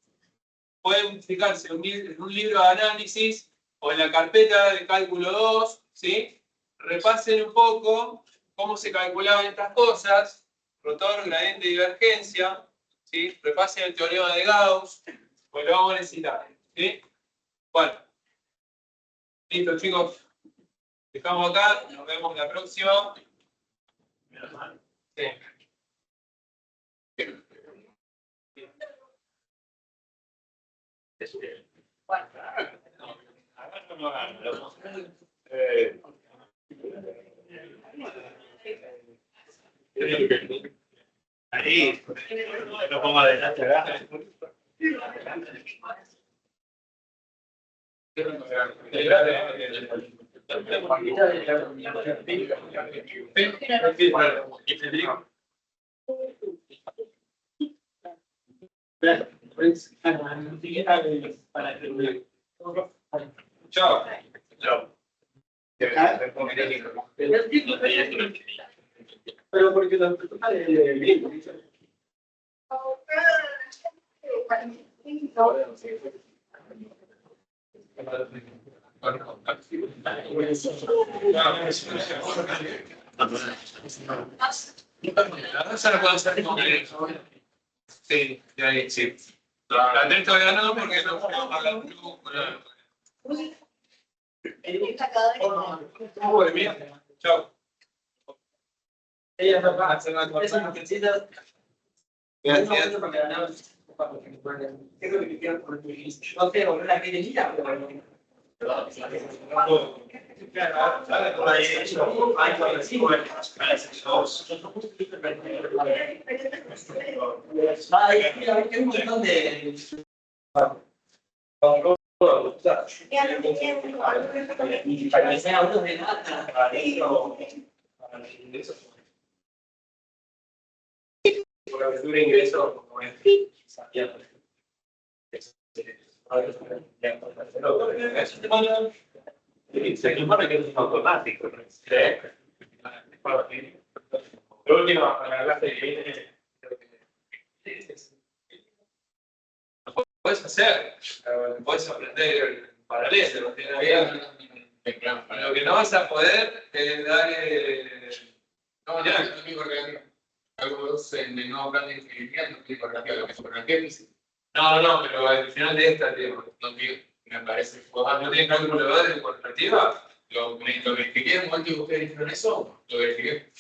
pueden fijarse en un libro de análisis o en la carpeta de cálculo 2, ¿sí? Repasen un poco cómo se calculaban estas cosas, rotor, gradiente, divergencia, ¿sí? Repasen el teorema de Gauss, pues lo vamos a necesitar, ¿sí? Bueno, listo chicos, dejamos acá, nos vemos la próxima. Sí. Ahí, lo pongo adelante, ¿verdad? Chao. Chao. Pero porque la La danza la puedo hacer como que... Sí, de ahí, sí. La tenés todavía no, porque no podemos hablar un poco. Chao. ella no va a hacer la cosa. Gracias. No sé, o la que tenía, pero hay un montón de para que sea uno de nada. Por la apertura de ingreso, como es. Se supone que es automático. Lo último, para la clase que viene, lo puedes hacer, lo puedes aprender en paralelo, lo que no vas a poder es dar No, ya, yo tengo que algo en el nuevo plan de ingeniería, no estoy corrigiendo lo que es física. No, pero al final de esta, tío, No, me parece ¿no tiene cálculo de cuantitativa? lo verifiqué en el momento que ustedes dijeron eso, lo verifiqué.